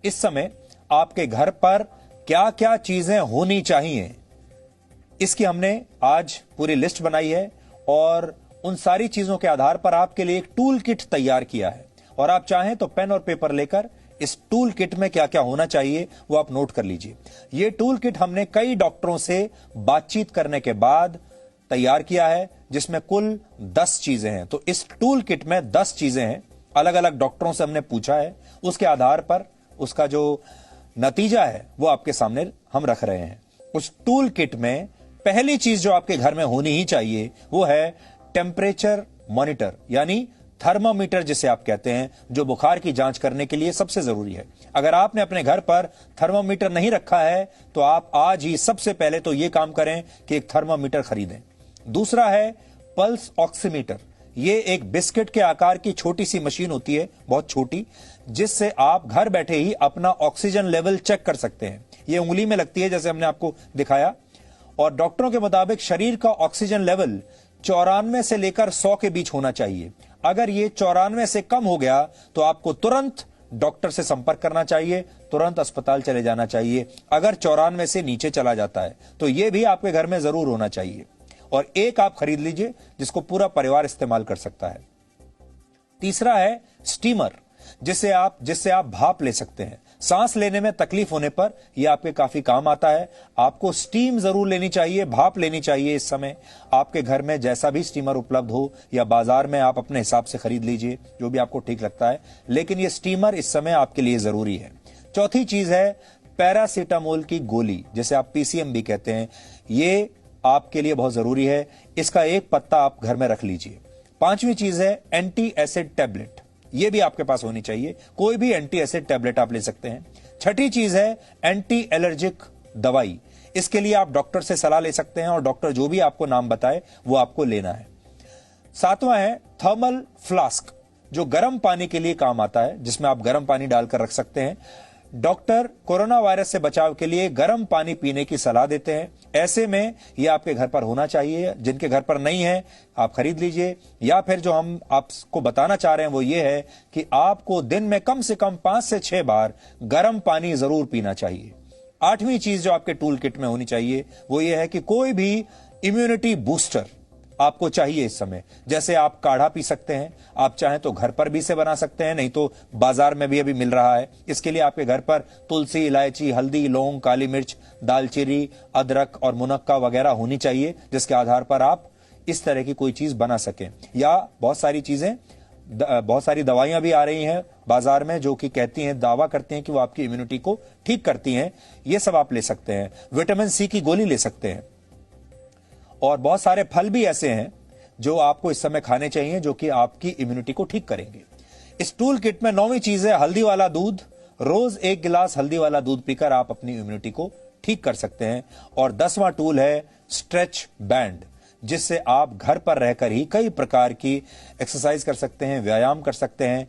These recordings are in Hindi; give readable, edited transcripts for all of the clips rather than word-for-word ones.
इस समय आपके घर पर क्या क्या चीजें होनी चाहिए, इसकी हमने आज पूरी लिस्ट बनाई है और उन सारी चीजों के आधार पर आपके लिए एक टूल किट तैयार किया है। और आप चाहें तो पेन और पेपर लेकर इस टूल किट में क्या क्या होना चाहिए वो आप नोट कर लीजिए। यह टूल किट हमने कई डॉक्टरों से बातचीत करने के बाद तैयार किया है, जिसमें कुल 10 चीजें हैं। तो इस टूल किट में 10 चीजें हैं, अलग अलग डॉक्टरों से हमने पूछा है, उसके आधार पर उसका जो नतीजा है वो आपके सामने हम रख रहे हैं। उस टूल किट में पहली चीज जो आपके घर में होनी ही चाहिए वो है टेम्परेचर मॉनिटर, यानी थर्मामीटर जिसे आप कहते हैं, जो बुखार की जांच करने के लिए सबसे जरूरी है। अगर आपने अपने घर पर थर्मामीटर नहीं रखा है तो आप आज ही सबसे पहले तो यह काम करें कि एक थर्मामीटर खरीदें। दूसरा है पल्स ऑक्सीमीटर। यह एक बिस्किट के आकार की छोटी सी मशीन होती है, बहुत छोटी, जिससे आप घर बैठे ही अपना ऑक्सीजन लेवल चेक कर सकते हैं। यह उंगली में लगती है जैसे हमने आपको दिखाया, और डॉक्टरों के मुताबिक शरीर का ऑक्सीजन लेवल 94 से लेकर 100 के बीच होना चाहिए। अगर ये 94 से कम हो गया तो आपको तुरंत डॉक्टर से संपर्क करना चाहिए, तुरंत अस्पताल चले जाना चाहिए। अगर 94 से नीचे चला जाता है तो यह भी आपके घर में जरूर होना चाहिए, और एक आप खरीद लीजिए जिसको पूरा परिवार इस्तेमाल कर सकता है। तीसरा है स्टीमर, जिससे आप भाप ले सकते हैं। सांस लेने में तकलीफ होने पर यह आपके काफी काम आता है। आपको स्टीम जरूर लेनी चाहिए, भाप लेनी चाहिए। इस समय आपके घर में जैसा भी स्टीमर उपलब्ध हो या बाजार में आप अपने हिसाब से खरीद लीजिए, जो भी आपको ठीक लगता है, लेकिन यह स्टीमर इस समय आपके लिए जरूरी है। चौथी चीज है पैरासीटामोल की गोली, जिसे आप पीसीएम भी कहते हैं। यह आपके लिए बहुत जरूरी है, इसका एक पत्ता आप घर में रख लीजिए। पांचवी चीज है एंटी एसिड टैबलेट, यह भी आपके पास होनी चाहिए। कोई भी एंटी एसिड टैबलेट आप ले सकते हैं। छठी चीज है एंटी एलर्जिक दवाई। इसके लिए आप डॉक्टर से सलाह ले सकते हैं और डॉक्टर जो भी आपको नाम बताए वो आपको लेना है। सातवां है थर्मल फ्लास्क, जो गर्म पानी के लिए काम आता है, जिसमें आप गर्म पानी डालकर रख सकते हैं। डॉक्टर कोरोना वायरस से बचाव के लिए गर्म पानी पीने की सलाह देते हैं। ऐसे में यह आपके घर पर होना चाहिए। जिनके घर पर नहीं है आप खरीद लीजिए, या फिर जो हम आपको बताना चाह रहे हैं वो ये है कि आपको दिन में कम से कम 5 से 6 बार गर्म पानी जरूर पीना चाहिए। आठवीं चीज जो आपके टूल किट में होनी चाहिए वो ये है कि कोई भी इम्यूनिटी बूस्टर आपको चाहिए इस समय। जैसे आप काढ़ा पी सकते हैं, आप चाहें तो घर पर भी इसे बना सकते हैं, नहीं तो बाजार में भी अभी मिल रहा है। इसके लिए आपके घर पर तुलसी, इलायची, हल्दी, लौंग, काली मिर्च, दालचीनी, अदरक और मुनक्का वगैरह होनी चाहिए, जिसके आधार पर आप इस तरह की कोई चीज बना सकें। या बहुत सारी दवाइयां भी आ रही हैं बाजार में जो कि कहती हैं, दावा करती हैं कि वो आपकी इम्यूनिटी को ठीक करती हैं। ये सब आप ले सकते हैं। विटामिन सी की गोली ले सकते हैं। और बहुत सारे फल भी ऐसे हैं जो आपको इस समय खाने चाहिए, जो कि आपकी इम्यूनिटी को ठीक करेंगे। इस टूल किट में 9वीं चीज है हल्दी वाला दूध। रोज 1 गिलास हल्दी वाला दूध पीकर आप अपनी इम्यूनिटी को ठीक कर सकते हैं। और 10वां टूल है स्ट्रेच बैंड, जिससे आप घर पर रहकर ही कई प्रकार की एक्सरसाइज कर सकते हैं, व्यायाम कर सकते हैं।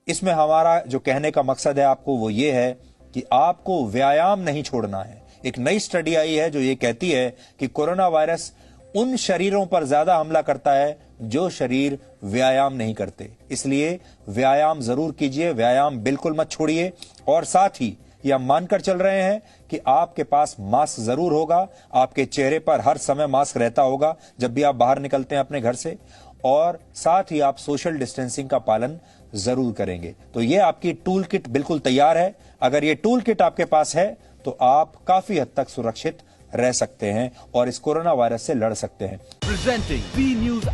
इसमें हमारा जो कहने का मकसद है आपको वो ये है कि आपको व्यायाम नहीं छोड़ना है। एक नई स्टडी आई है जो ये कहती है कि कोरोना वायरस उन शरीरों पर ज्यादा हमला करता है जो शरीर व्यायाम नहीं करते। इसलिए व्यायाम जरूर कीजिए, व्यायाम बिल्कुल मत छोड़िए। और साथ ही यह मानकर चल रहे हैं कि आपके पास मास्क जरूर होगा, आपके चेहरे पर हर समय मास्क रहता होगा जब भी आप बाहर निकलते हैं अपने घर से, और साथ ही आप सोशल डिस्टेंसिंग का पालन जरूर करेंगे। तो यह आपकी टूल किट बिल्कुल तैयार है। अगर यह टूल किट आपके पास है तो आप काफी हद तक सुरक्षित रह सकते हैं और इस कोरोना वायरस से लड़ सकते हैं। Presenting B news.